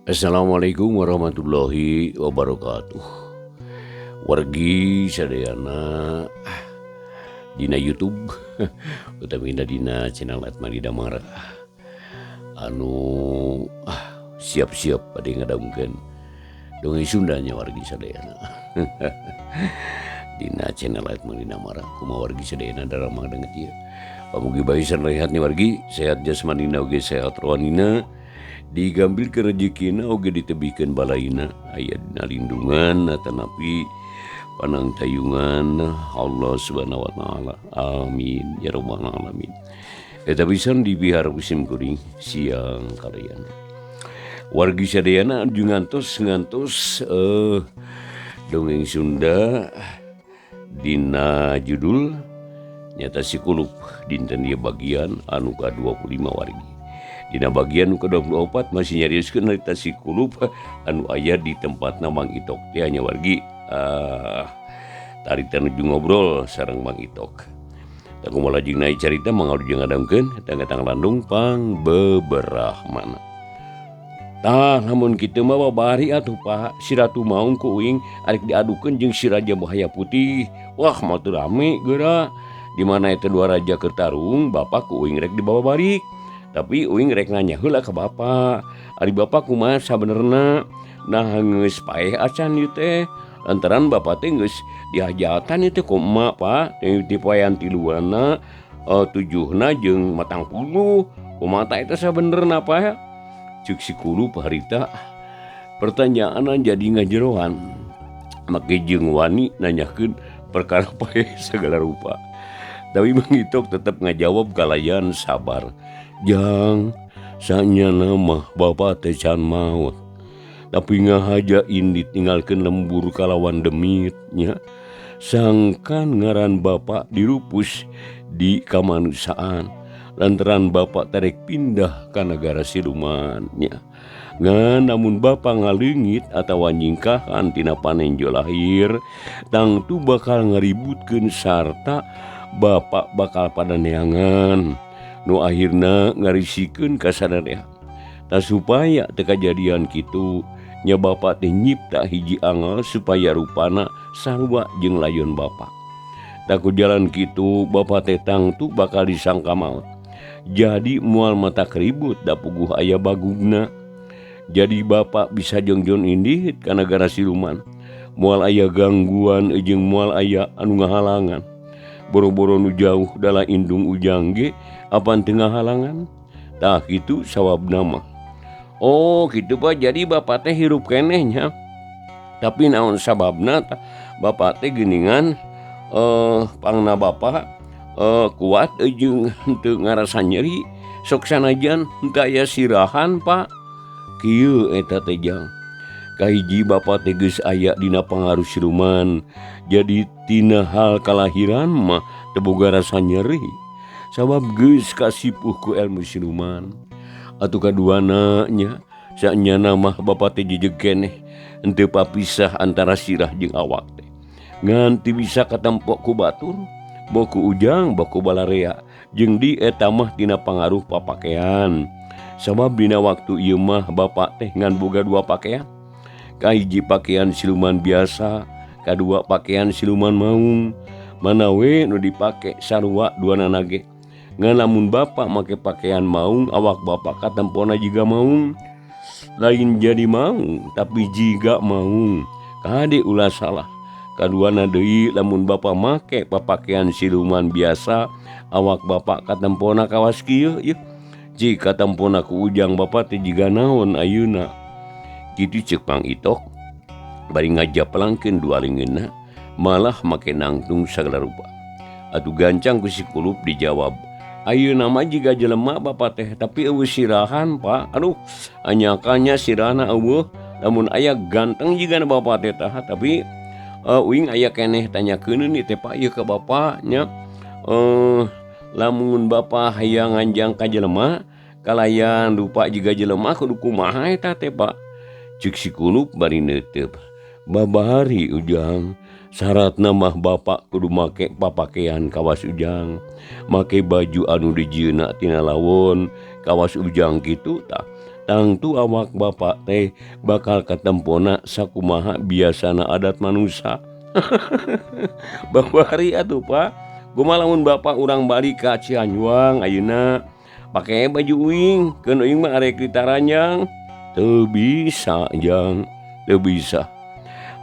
Assalamualaikum warahmatullahi wabarakatuh. Wargi sadayana dina YouTube utamina dina channel Atmadi Damar anu siap-siap pada ngadamkeun dongeng Sundanya wargi sadayana. Dina channel Atmadi Damar kumaha wargi sadayana daramang denget ieu. Pamugi bae rehat nih wargi, sehat jasmanina oge sehat rohanina. Digambil ke rezekina oge ditebihkeun balaina aya dina lindungan atanapi panang tayungan Allah subhanahu wa ta'ala, amin ya rabbal alamin. Eta pisan dibihar musim kuring siang kalian wargi sadayana aju ngantos dongeng Sunda dina judul nyata si kulup dinten dia bagian anu ka-25 wargi. Dina bagian ke-24 masih nyariuskeun harita si kulup anu aya di tempatna Mang Itok teh nya wargi. Tarita nuju ngobrol sareng Mang Itok. Da kumaha lajeng naik carita mangga jeung ngadangkeun tang Landung pang beberahmana. Tah lamun kitu mah babari atuh Pak, si Ratu Maung ku uing arek diadukeun jeung si Raja Bahaya Putih. Wah, mah teu rame geura. Di mana eta dua raja keur tarung, bapak ku uing rek dibawa balik. Tapi uing rek nanya heula ka bapak, ari bapak kumaha sabenerna? Nah geus paeh acan ieu teh. Lantaran bapak teh geus dihajatan ieu teh ku emak Pak, ti poean tiluanna 7na jeung 40. Kumaha tah eta sabenerna Pak? Ceuk si kulup harita pertanyaan jadi ngajeroan. Make jeung wani nanyakeun perkara paeh segala rupa. Tapi Mang Itok tetep ngajawab kalayan sabar. Jang, sanyana mah bapak teh can maot. Tapi ngahajain ditinggalkeun lembur kalawan demitnya. Sangkan ngaran bapak dirupus di kamanusaan. Lantaran bapak tarik pindah ka negara silumannya. Ngan namun bapak ngaleungit atawa nyingkahan tina panenjo lahir, tangtu bakal ngaributkeun sarta bapak bakal pada neangan. Nu akhirna ngarisikeun ka sadarea. Tah supaya teu kajadian kitu, nya bapak teh nyipta hiji angel supaya rupana sarua jeung layon bapak. Tah ku jalan kitu bapak teh tangtu bakal disangka maot. Jadi moal mata keribut da puguh aya bagugna. Jadi bapak bisa jongjon indit ka negara siluman. Moal aya gangguan jeung moal aya anu ngahalangan. Boro-boro nu jauh dalah indung ujang ge apan teu ngahalangan. Tah kitu sawabna mah. Oh kitu Pak, jadi bapak teh hirup keneh nya. Tapi naon sababna tah bapak teh geuningan pangna bapak kuat jeung teu ngarasa nyeri. Sok sanajan teu aya sirahan Pak. Kieu eta teh jang. Kahiji bapak teh geus aya dina pangaruh siluman. Jadi tina hal kalahiran mah teu boga rasa nyeri. Sabab geus kasipuh ku ilmu siluman. Atu kaduana nya sanyana mah bapak teh jejeg keneh henteu papisah antara sirah jeung awak teh. Ngan teu bisa katempo ku batur, boku ujang, boku balarea. Jeung di eta mah tina pangaruh papakean. Sabab dina waktu ieu mah bapak teh ngan boga dua pakaian. Kahiji pakaian siluman biasa, kadua pakaian siluman maung. Mana we nu dipake sarua duanana ge. Ngan lamun bapak make pakaian maung, awak bapak katempona jiga maung. Lain jadi maung, tapi jiga maung. Kade ulah salah. Kaduana deui lamun bapak make pakaian siluman biasa, awak bapak katempona kawas kieu ieu. Jika katempona ku ujang bapak teh jiga naon ayeuna. Kitu ceuk Mang Itok. Bari ngajapelangkeun dua leungeunna, malah make nangtung sagala rupa. Atuh gancang ku si kulup dijawab. Ayeuna mah jiga jelema bapak teh, tapi eueuh sirahan Pak. Aduh, anyakanya sirahna eueuh. Lamun aya ganteng jigana bapak teh tah, tapi uing aya keneh tanyakeun ni teh Pak ieu ka bapak nya. Lamun bapak hayang nganjang ka jelema, kalayan rupa jiga jelema kudu kumaha eta teh Pak? Ceuk si kulup bari neuteup. Babari ujang, syaratna mah bapak kudu make papakean kawas ujang, make baju anu dijieuna tina lawon, kawas ujang kitu tah. Tangtu awak bapak teh bakal katempona sakumaha biasana adat manusia. Babari atuh Pak. Gumalamun bapak urang balik ka Cianjuang ayeuna pake baju uing, keun uing mah arek ditaranjang. Teu bisa jang, teu bisa.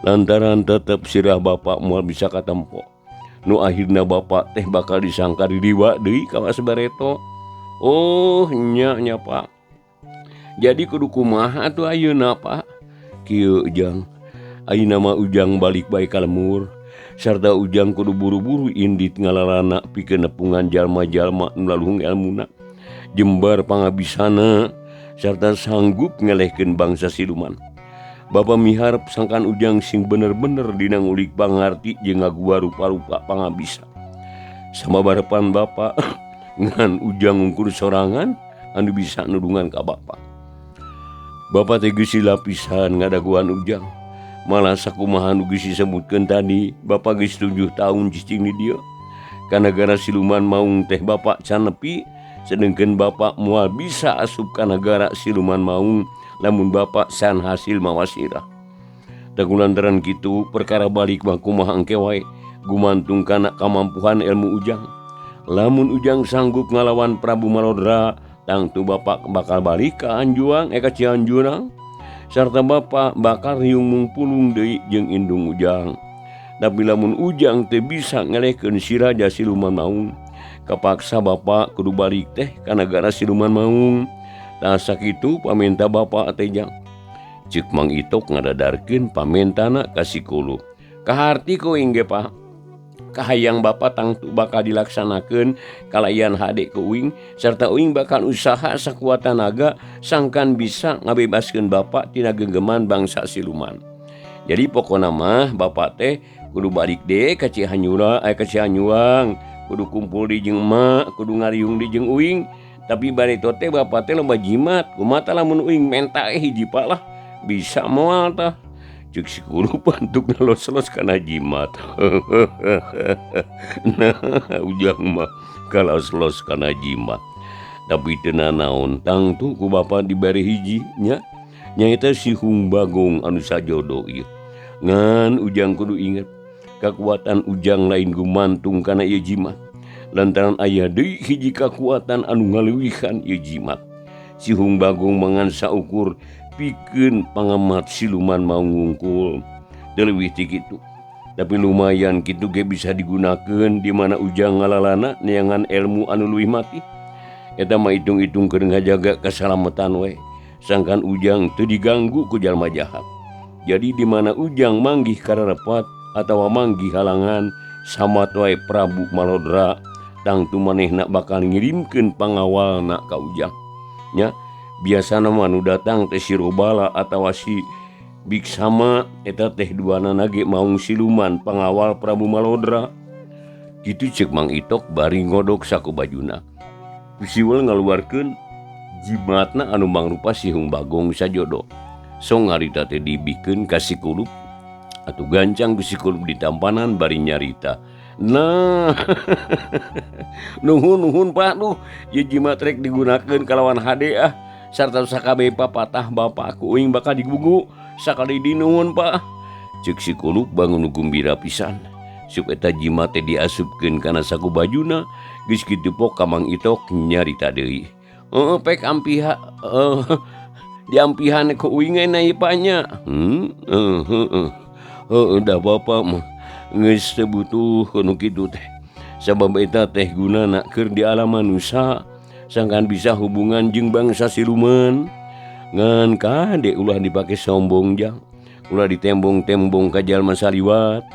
Lantaran tetep sirah bapak moal bisa katempo. Nu akhirna bapak teh bakal disangka diriwa deui ka Bareto. Oh nya Pak. Jadi kudu kumaha tuh ayeuna Pak? Kieu Jang. Ayeuna mah ujang balik bae ka lemur. Sarta ujang kudu buru-buru indit ngalalana pikeun nepungan jalma-jalma nu lalung elmuna. Jembar pangabisana sarta sanggup ngelehkeun bangsa siluman. Bapa miharep sangkan ujang sing bener-bener dina ngulik pangarti jeung ngagua rupa-rupa pangabisa. Samabarepan bapa ngan ujang ngungkur sorangan anu bisa nudungan ka bapa. Bapa teh geus lapisan ngadaguan ujang. Malah sakumaha nu geus disebutkeun tadi, bapa geus 7 tahun cicing di dieu. Ka nagara siluman maung teh bapa can nepi, sedengkeun bapa moal bisa asup ka nagara siluman maung lamun bapa san hasil mawasirah. Da kulantaran kitu perkara balik mah kumaha engke wae gumantung kana kamampuan ilmu ujang. Lamun ujang sanggup ngalawan Prabu Malodra, tangtu bapak bakal balik ka Anjuang ka Cianjurang. Sarta bapak bakal riung mungpulung deui jeung indung ujang. Tapi lamun ujang teu bisa ngelehkeun si raja siluman maung, kapaksa bapak kudu balik teh ka nagara siluman maung. Tah sakitu pamenta bapak teh jang. Ceuk Mang Itok ngadadarkeun pamentana ka Sikulu. Kaharti ku inge Pak. Kahayang bapak tangtu bakal dilaksanakeun kalayan hade ke uing sarta uing bakal usaha sakuat tenaga sangkan bisa ngabebaskeun bapak tina genggeman bangsa siluman. Jadi pokona mah bapak teh kudu balik deh ka Cianjuang, kudu kumpul di jeung emak, kudu ngariung di jeung uing. Tapi bareto teh bapak teh loba jimat, kumaha lamun uing menta hiji lah bisa moal tah. Cuk Sikulu pantuk nalos-los kana jimat. Nah ujang mah kalos-los kana jimat. Tapi teu nanaon tangtu ku bapa dibere hiji nya nyaeta si Hung Bagong anu sajodo ieu. Ngan ujang kudu inget kekuatan ujang lain gumantung kana ieu jimat. Lantaran aya deui hiji kekuatan anu ngaleuwihan ieu jimat. Si Hung Bagong mangan saukur pikeun pangamat siluman mau ngungkul. Teu leuwih ti kitu. Tapi lumayan kitu ge bisa digunakeun di mana ujang ngalalana neangan ilmu anu leuwih mati. Eta mah itung-itung keur ngajaga kasalametan we. Sangkan ujang teu diganggu ku jalma jahat. Jadi di mana ujang manggih kararepat atawa manggih halangan samat wae Prabu Malodra, tangtu manehna bakal ngirimkeun pangawalna ka ujang. Nya biasana mah nu datang teh si Robala atawa si Biksama eta teh duana nage maung siluman pangawal Prabu Malodra. Kitu ceuk Mang Itok bari ngodok saku bajuna. Siwel ngaluarkeun jimatna anu mangrupa si Hung Bagong sajodo. Song harita teh dibikeun ka Sikulup atuh gancang ku Sikulup ditampanan bari nyarita. Nah, nuhun Pak duh, ieu jimat rek digunakeun kalawan hade ah. Sarta sakabeh papatah bapak ku uing bakal digugu sakali dinuhun Pak. Ceuk Sikulup bangun gumbira pisan. Sup eta jimat teh diasupkeun kana saku bajuna, geus kitu pok ka Mang Itok nyarita deui. Pek ampiha diampihan ku uing na ipanya. Da bapak mah geus teu butuh nu kitu teh. Sabab eta teh gunana keur di alam manusia. Sangkan bisa hubungan jeung bangsa siluman. Ngan kade ulah dipake sombong jang. Ulah ditembong-tembong ka jalma saliwat.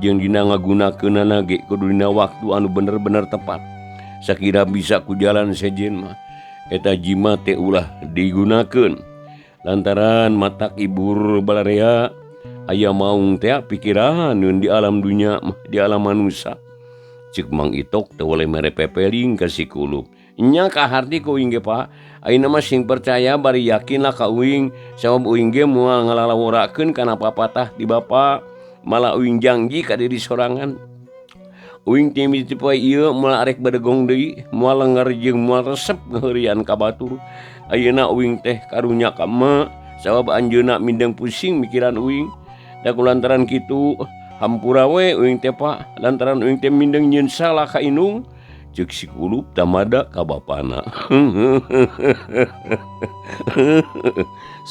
Jeung dina ngagunakeunana ge kudu dina waktu anu bener-bener tepat. Sakira bisa ku jalan sejen mah eta jimat teh ulah digunakeun. Lantaran matak ibur balarea aya maung teh pikiran di alam dunya mah di alam manusia. Ceuk Mang Itok teu woleh mere pepeling ka Sikulup. Nya kaharti ku uing ge Pak. Ayeuna mah sing percaya bari yakin lah ka uing sabab uing ge moal ngalalawurakeun kana papatah di bapa. Malah uing janji ka diri sorangan. Uing teh miti poe ieu moal arek badegong deui, moal lenger jeung moal resep ngaheurian ka batur. Ayeuna uing teh karunya ka ema, sabab anjeunna mindeng pusing mikiran uing. Da kulantaran kitu hampura we uing teh Pak, lantaran uing teh mindeng nyieun salah ka indung, ceuk si Kulup tamada ka bapana.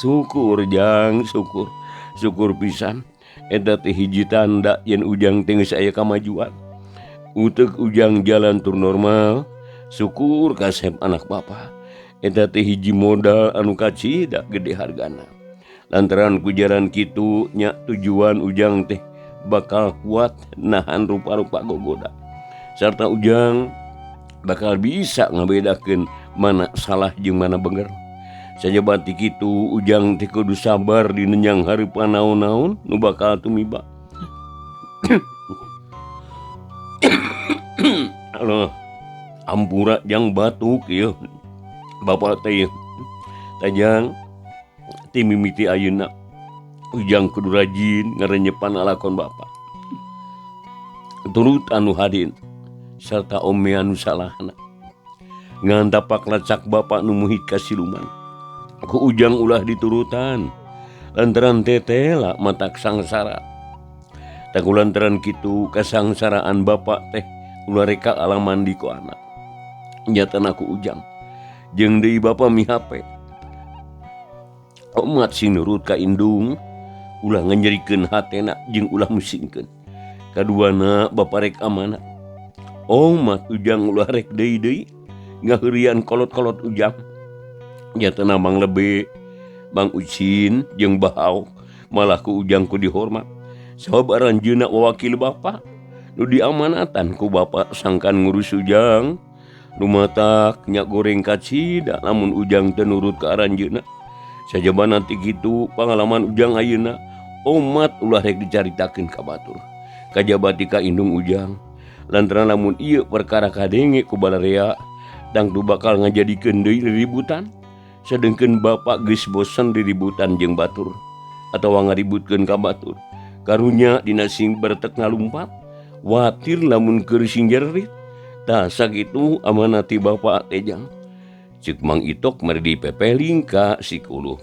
Syukur jang, syukur. Syukur pisan. Eta teh hiji tanda yen ujang teh geus aya kamajuan. Utek ujang jalan tur normal, syukur kasep anak bapa. Eta teh hiji modal anu kacida gede hargana. Lantaran ku jaran kitu nya tujuan ujang teh bakal kuat nahan rupa-rupa gogoda. Sarta ujang bakal bisa ngabedakeun mana salah jeung mana bener. Sajabat ti kitu ujang teh kudu sabar dinenyang hareupan naon-naon nu bakal tumiba. Aloh, ampura jang batuk ieu. Bapak teh tajang ti mimiti ayeuna ujang kudu rajin ngarenyepan alakon bapa. Turut anu hadin sarta ome anu salahna. Ngan tapak lacak bapa nu muhit ka siluman. Ku ujang ulah diturutan. Lantaran tetela matak sangsara. Tak lantaran kitu kasangsaraan bapa teh ulah reka alamandi ku anak. Nyatana ku ujang jeung deui bapa mihape. Omat sing nurut ka indung ulah nganjerikeun hatena jeung ulah musingkeun. Kaduana bapa rek amanah. Omat ujang ulah rek deui ngaheurian kolot-kolot ujang. Nyatana Mang Lebe, Bang Ucin jeung Bahaw malah ku ujang ku dihormat. Sabab aranjeunna wakil bapa nu diamanatan ku bapa sangkan ngurus ujang. Lumatak nya goreng kacida lamun ujang teu nurut ka aranjeunna. Sajaban nanti kitu pangalaman ujang ayeuna omat ulah rek dicaritakeun ka batur. Kajabati ka indung ujang. Lantaran lamun ieu perkara kadenge ku balarea dangtu bakal ngajadikeun deui riributan. Sedengkeun bapak geus bosen diributan jeung batur atawa ngaributkeun ka batur. Karunya dina sing bertek ngalumpat, watir lamun keur sing jerit. Tah sakitu amanati bapak teh jang. Ceuk Mang Itok mari dipepeling ka si Kulup.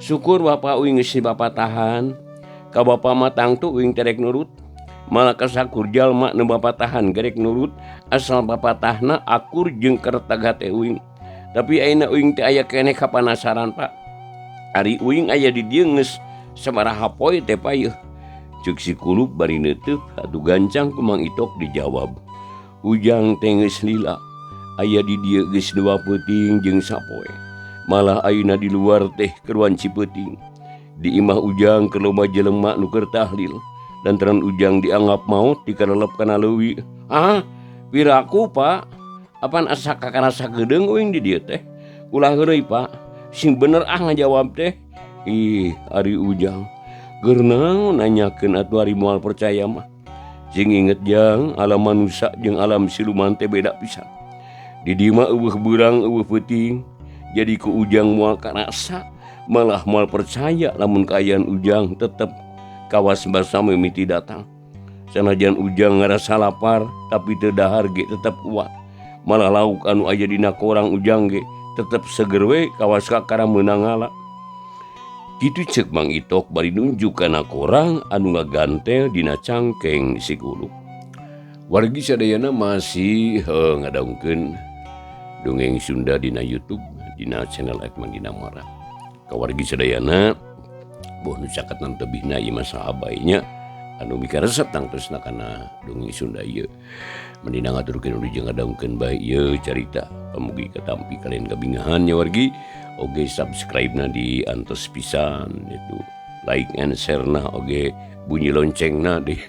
Syukur bapak uing geus si bapak tahan. Ka bapak mah tangtu uing terek nurut. Malah kasakur jalma nu bapak tahan gerek nurut asal bapak tahna akur jeung kertaga teh uing. Tapi ayeuna uing teh aya keneh kapanasaran Pak. Ari uing aya di dieu geus sabaraha poe teh payeuh. Ceuk si Kulup bari neuteuf atuh gancang ku Mang Itok dijawab. Ujang teh geus lila. Aya di dieu geus 2 peuting jeung sapoe. Malah ayeuna di luar teh keruan cipeuting. Di imah ujang keur loba jelema nu keur tahlil. Lantaran ujang dianggap maut dikarelep kana leuwih. Ah, piraku Pak. Apaan asa kakarasa gedeung uing di dieu teh? Ulah heureuy Pak. Sing bener ngajawab teh. Ih, ari ujang. Keur naon nanyakeun atuh ari moal percaya mah. Sing inget jang alam manusia jeung alam siluman teh beda pisan. Di dieu mah eueuh beurang eueuh peuting. Jadi ku ujang moal karasa malah moal percaya lamun kaayaan ujang tetep kawas basa mimiti datang. Sanajan ujang ngarasa lapar tapi teu dahar ge tetep kuat. Malah lauk anu aya dina korang ujang ge tetep seger we kawas kakara meunang ngala. Kitu ceuk Mang Itok bari nunjuk kana korang anu ngagantel dina cangkeng si Kulup. Wargi sadayana masih ngadaungkeun dongeng Sunda dina YouTube dina channel Ekman Dina Mara. Ka wargi sadayana boh nu caketan tebihna ieu mah sahabaynya anu mikaresep tangtosna kana dongeng Sunda ieu. Mendina ngaturkeun ulu jeung ngadaungkeun bae ieu carita pamugi katampi kalian kabingahan ya wargi. Oge subscribe-na di antos pisan itu, like and share-na oge bunyi loncengna deh.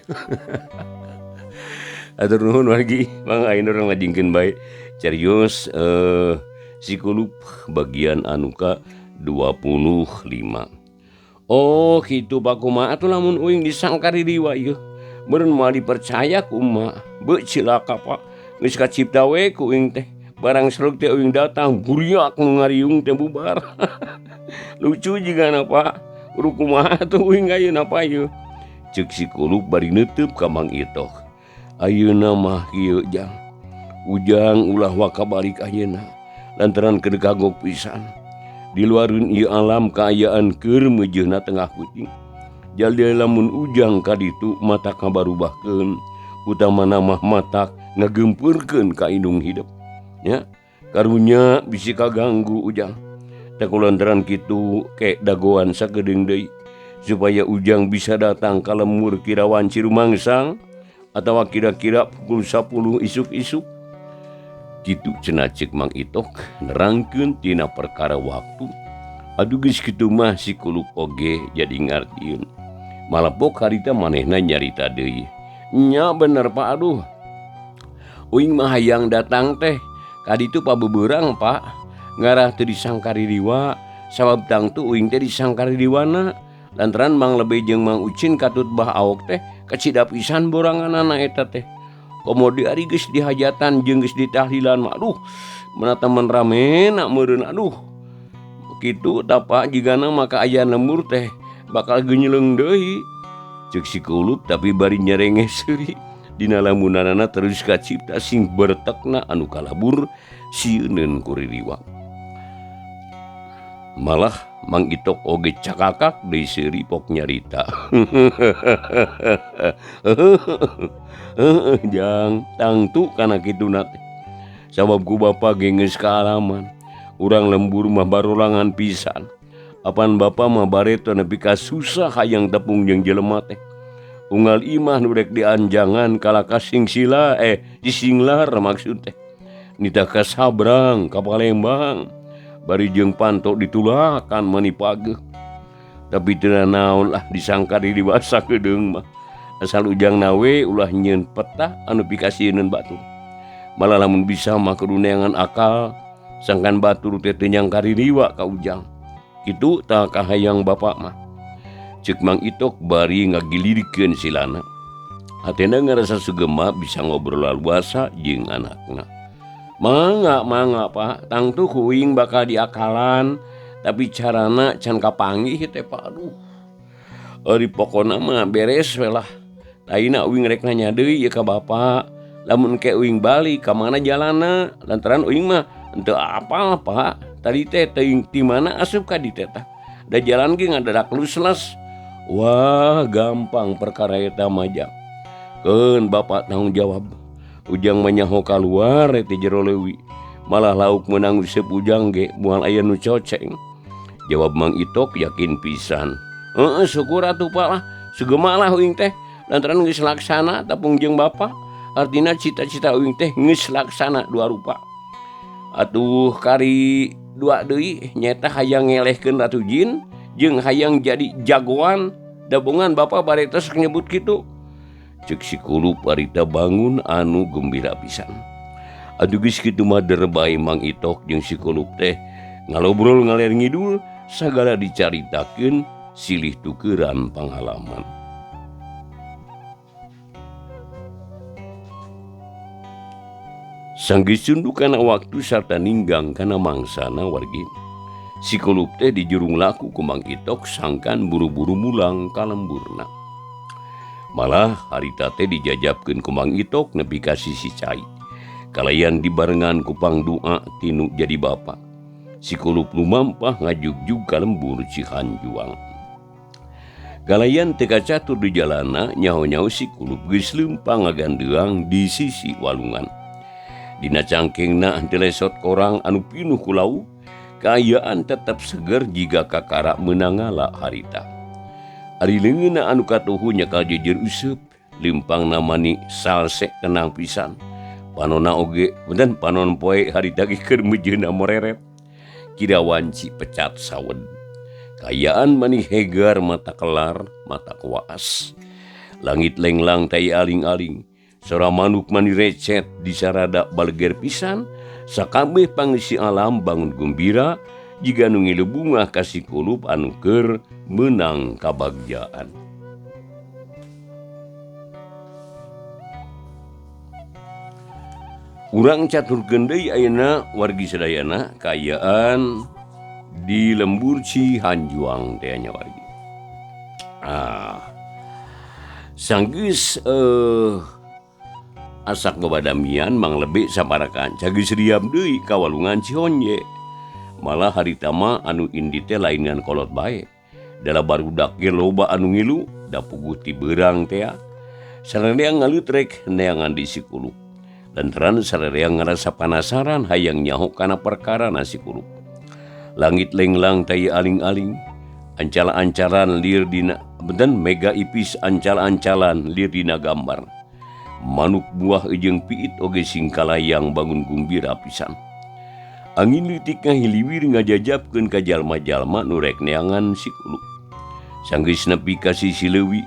Atur nuhun wargi, Mang ayeuna urang ngajingkeun bae carios si Kulup bagian anu ka 25. Oh kitu Pak kumaha atuh lamun uing disangkari diwa ieu. Meureun moal dipercaya kumaha. Beu cilaka Pak. Geus kacipta we ku uing teh. Barang seruk teh uing datang buriak nu ngariung teh bubar. Lucu jigana Pak. Kudu kumaha tuh uing ayeuna payeuh. Ceuk si Kulup bari neuteub ka Mang Itok. Ayeuna mah kieu jang. Ujang ulah wakabalik ayeuna lantaran keur kagok pisan. Di luareun ieu alam kaayaan keur meujeuhna tengah puting. Jaldi lamun ujang ka ditu matak ngabarubahkeun, utamana mah matak ngagempurkeun ka indung hidup. Ya, karunya bisi kaganggu ujang. Da kulantaran kitu ke dagoan sakedeung deui supaya ujang bisa datang ka lembur kirawan Cirumangsang atawa kira-kira pukul 10 isuk-isuk. Kitu cenah ceuk Mang Itok nerangkeun tina perkara waktu. Aduh geus kitu mah si Kulup oge jadi ngartieun. Malapok harita manehna nyarita deui. Nya bener Pak, aduh. Uing mah hayang datang teh. Kaditu pabebeurang Pak. Ngarah teu disangkari riwa. Sabab tangtu uing teh disangkari riwana. Lantaran Mang Lebe jeung Mang Ucin katut bah awok teh kacida pisan boranganana eta teh. Komodi ari geus dihajatan jeung geus ditahlilan mah aduh menata men ramena meureun aduh. Kitu tapa jigana maka aya lembur teh bakal genyeleng deui ceuk si Kulup tapi bari nyerengeh seuri dina lamunanana terus kacipta sing bertekna anu kalabur sieun ku ririwa. Malah Mang Itok oge cakakak deui seuri pok nyarita. Jang tangtu kana kituna teh. Sabab ku bapa ge geus kaalaman. Urang lembur mah barolangan pisan. Apan bapa mah bareto nepi ka susah hayang tepung jeung jelema teh. Unggal imah nu rek dianjangan kalaka singsila disinglar maksud teh. Nita ka Sabrang ka Palembang. Bari jeung panto ditulakan mani pageuh. Tapi teu naon lah disangka di dewasa kedeung mah. Asal ujang nawe ulah nyieun peta anu pikasieun batur. Malah lamun bisa mah kudu neangan akal sangkan batur teh teu nyangkari riwa ka ujang. Kitu tah kahayang bapa mah. Ceuk Mang Itok bari ngagilirikeun silana. Hatena ngarasa sugema bisa ngobrol luasa jeung anakna. Mangga Pak, tangtu kuing bakal diakalan tapi carana can kapanggih teh Pak. Aduh. Ari pokona mah beres we lah. Ayeuna uing rek nanya deui ieu ka bapa, lamun ke uing balik ka mana jalanna? Lantaran uing mah henteu apal Pak. Tadi teh teuing ti mana asup ka ditu teh. Da jalan ge ngadadak lusles. Wah, gampang perkara eta mah jang. Keun bapa tanggung jawab. Ujang manyaho kaluar ti jero leuwih. Malah lauk meunang resep ujang ge moal aya nu coceng. Jawab Mang Itok yakin pisan. Heeh, syukur atuh Pak lah. Sugema lah uing teh. Lantaran geus laksana tapung jeung bapa. Artina cita-cita uing teh geus laksana dua rupa. Atuh kari dua deui nyaeta hayang ngelehkeun Ratu Jin jeung hayang jadi jagoan. Dabungan bapa bari tos nyebut kitu. Ceuk si Kulup barita bangun anu gembira pisan. Aduh geus kitu mah derebai Mang Itok jeung si Kulup teh ngalobrol ngaler ngidul sagala dicaritakeun silih tukeran pangalaman. Sanggeus sunduk kana waktu sarta ninggang kana mangsana wargi. Si Kulup teh dijurung laku ku Mang Itok sangkan buru-buru mulang ka lemburna. Malah harita teh dijajabkeun ku Mang Itok nepi ka sisi cai. Kalayan dibarengan ku pangdoa tinu jadi bapa. Si Kulup lumampah ngajugjug ka lembur Cihanjuang. Galayan teu kacatur di jalana nyaho-nyaho si Kulup geus leumpang ngagandeang di sisi walungan. Dina cangkengna henteu lesot korang anu pinuh ku lauk, kaayaan tetep seger jiga kakara meunangala harita. Ari leungeunna anu katuhu nyakal jejer useup, leumpang namani salse kenang pisan. Panonna oge, benten panon poe harita ge keur meujeuhna moreret. Kirawanci pecat sawed. Kaayaan mani hegar mata kelar, mata kuas. Langit lenglang tai aling-aling. Sora manuk mani recet disarada baleger pisan, sakabeh pangisi alam bangun gembira jiga nu ngilu bunga ka si Kulup anu keur meunang kabagjaan. Urang caturkeun deui ayeuna wargi sadayana kaayaan di lembur Cihanjuang teh nya wargi. Sanggeus Asak babadamian mang lebih saparakan cagi seriam deui kawalungan Cihonje. Malah harita mah anu indi teh laingan kolot bae. Dala barudak ge loba anu ngilu da puguh ti beurang teh. Sarerea ngalutrek neangan di Sikuluk. Lantaran sarerea ngarasa penasaran hayang nyaho kana perkara na Sikuluk. Langit lenglang tai aling-aling. Ancala-ancalan lir dina beden mega ipis ancal-ancalan lir dina gambar. Manuk buah ejeng piit oge singkalayang bangun gumbira pisan. Angin litik ngahiliwir ngajajabkeun ka jalma-jalma nu rek neangan Sikuluk. Sanggeus nepi ka sisi leuwi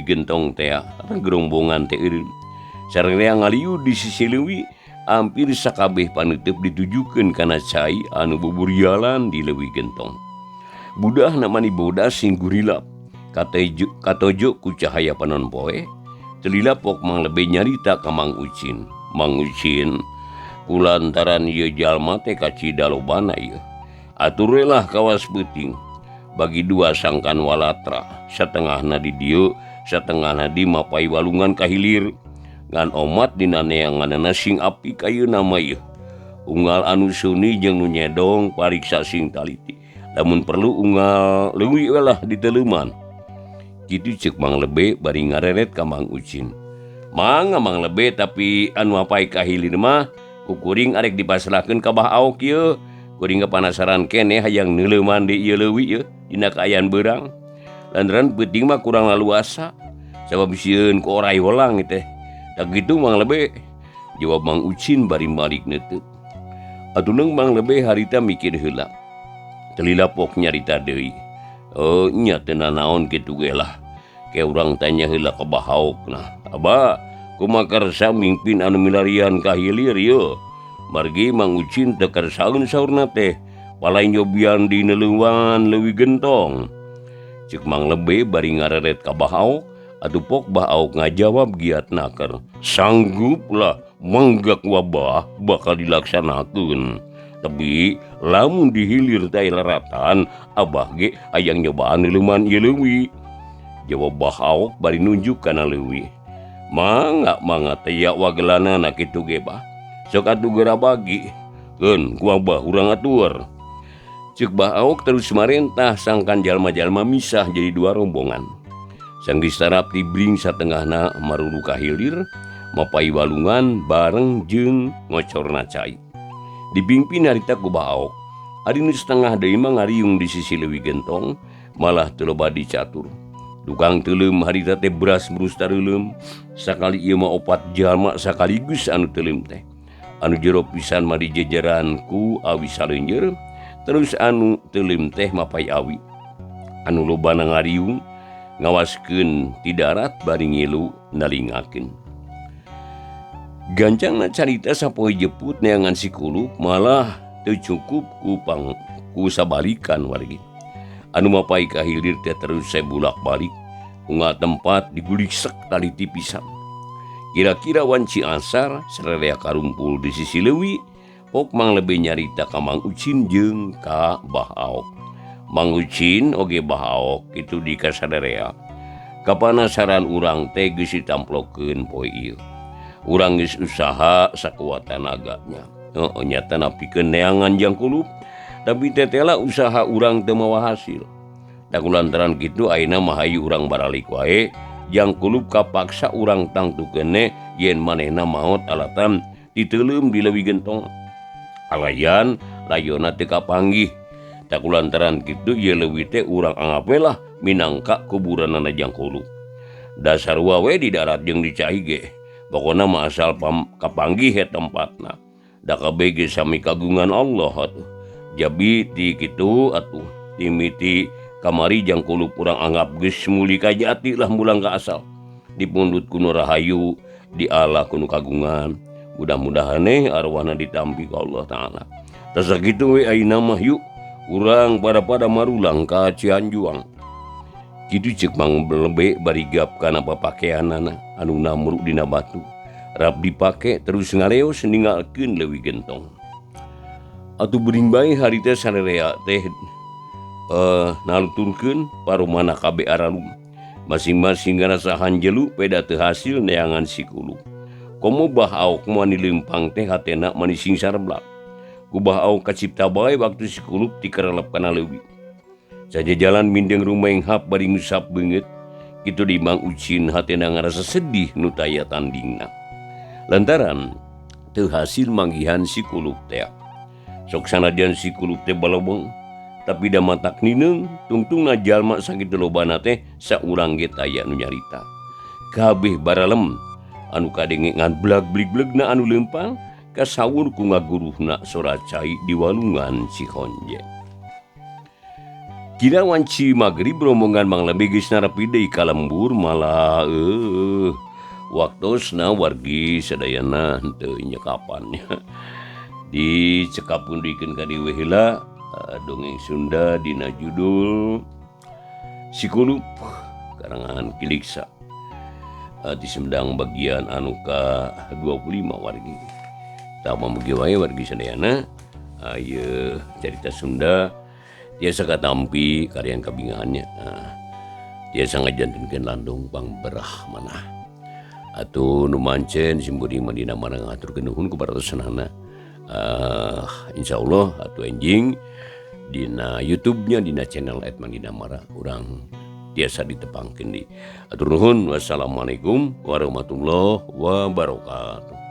gentong teh gerombongan teh eureun. Sarerea ngaliu di sisi leuwi hampir sakabeh paneuteup ditujukeun kana cai anu buburialan di leuwi gentong. Budahna mani bodas sing gurilap katojo ku cahaya panon poe. Telilapok mang lebih nyarita ka Mang Ucin. Mang Ucin, kulantaran ieu jalma teh kacida lobana ieu. Aturelah kawas beuting. Bagi dua sangkan walatra, satengahna di dieu, satengahna di mapai walungan kahilir. Ngan omat dina neanganna sing apik ayeuna mah ieu. Unggal anu suni jeung nu nyedong pariksa sing taliti. Lamun perlu unggal leuwih we lah diteleuman. Kitu ceuk Mang Lebe bari ngareret ka Mang Ucin. Mang Lebe tapi anu apai kahilir mah ku kuring arek dipasrahkeun ka Bah Aok ieu. Kuring panasaran keneh hayang neuleuman di ieu leuwih ieu dina kaayaan beurang. Lantaran peuting mah kurang laluasa. Sabab sieun ku orai welang teh. Da kitu Mang Lebe, jawab Mang Ucin bari balik neuteut. Atuneung Mang Lebe harita mikir heula. Telilapok nyarita deui. Oh nya teu nanaon kitu ge lah. Ke urang tanya heula ka Bah Aok nah. Abah, kumaha karsa mimpin anu milarian kahilir ieu? Margi Mang Ucin teu karsaeun saurna teh. Palain nyobian di neleuwan leuwih gentong. Ceuk Mang Lebe bari ngareret ka Bah Aok, atuh pok Bah Aok ngajawab giat naker. Sanggup lah manggak wabah bakal dilaksanakeun. Tapi lamun dihilir teh laratan, abah ge hayang nyobaan neuleuman ieu leuwih. Jawab Bah Aok bari nunjuk kana leuwih. Mangga teh wagelanana kitu ge bah. Sok atuh geura bagi. Keun ku abah urang atur. Ceuk Bah Aok terus marentah sangkan jalma-jalma misah jadi dua rombongan. Sanggeus tarap tibring satengahna maruru kahilir, mapai walungan bareng jeung ngocorna cai. Dipimpin harita ku Bah Aok. Ari nu setengah deui mah ngariung di sisi leuwih gentong, malah teu loba dicatur. Dukang teuleum harita teh beras merus tareuleum. Sakali ieu mah 4 jalma sakaligus anu teuleum teh. Anu jero pisan mah dijejeran ku awi saleunjeur, terus anu teuleum teh mapai awi. Anu lobana ngariung ngawaskeun ti darat bari ngilu nalingakeun. Gancangna carita sapoe jeput neangan Sikuluk malah teu cukup ku sabalikan wargi. Anu mapai kahilir teh terus saya bulak-balik. Unggal tempat diguliksek taliti pisan. Kira-kira wanci asar sarerea karumpul di sisi leuwih, pok Mang Lebe nyarita ka Mang Ucin jeung ka Bah Aok. Mang Ucin oge Bah Aok itu di kasadarea. Kapanasaran urang teh geus ditamplokeun poe ieu. Urang geus usaha sakuat tenaganya. Nyata napikeun neangan jangkulup, tapi tetela usaha urang teu mawa hasil. Da kulantaran kitu ayeuna mah hayu urang baralik wae, jangkulup kapaksa urang tangtukeun yen manehna maot alatan diteuleum di leuwih gentong. Alayan layona teu kapanggih. Da kulantaran kitu ieu leuwih teh urang anggap we lah minangka kuburanna jangkulup. Dasar wae di darat jeung di cai ge. Pokona mah asal kapanggih he tempatna. Da kabeh ge sami kagungan Allah atuh. Jabi ti kitu atuh timiti kamari jangkulup urang anggap geus muli kajati lah mulang ka asal. Dipundut kuno rahayu, dialah kuno kagungan. Mudah-mudahan arwahna ditampi ka Allah Ta'ala. Tasakitu we ayeuna mah yuk urang pada marulang ka Cianjuang. Kitu ceuk Mang Lebe bari gap kana papakeanana anu namruk dina batu. Rap dipake terus ngaleos ninggalkeun leuwih gentong. Atuh beuring bae harita sarerea teh naluturkeun parumana kabeh aralum. masing-masing ngerasa hanjelu peda teu hasil neangan si kulup. Komo bahaok mani lempang teh hatena mani sing sarblak. Ku bahaok kacipta bae waktu si kulup tikarelep kana leuwih. Saja jalan mindeng rumenghap bari ngusap beungeut, kitu di Mang Ucin hatena ngarasa sedih nu taya tandingna. Lantaran teu hasil manggihan si kulup teh. Sok sanajan si kulup teh balobong, tapi da matak nineung tungtungna jalma sakitu lobana teh saurang ge taya nu nyarita. Kabeh baralem anu kadenge ngan blag-blig-blegna anu leumpang kasawur ku ngaguruhna sora cai di walungan Cihonje. Kira wanci magrib rombongan Mang Lembe geus narapi deui ka lembur malah waktosna wargi sadayana henteu nyekapannya. Dicekapundikeun ka dieu heula dongeng Sunda dina judul Si Kulup karangan Kiliksa. Di Sumedang bagian anu ka 25 wargi. Tama mugi wae wargi sadayana aya carita Sunda tiasa katampi karyan kabingahannya. Tiasa ngajantenkeun landung pangberah manah. Atuh nu mancen simbudi Madina Marang ngaturkeun nuhun ku paratosannana. Insyaallah atuh enjing dina YouTube-nya dina channel @Mandinamara urang tiasa ditepangkeun di. Atur nuhun. Wassalamualaikum warahmatullahi wabarakatuh.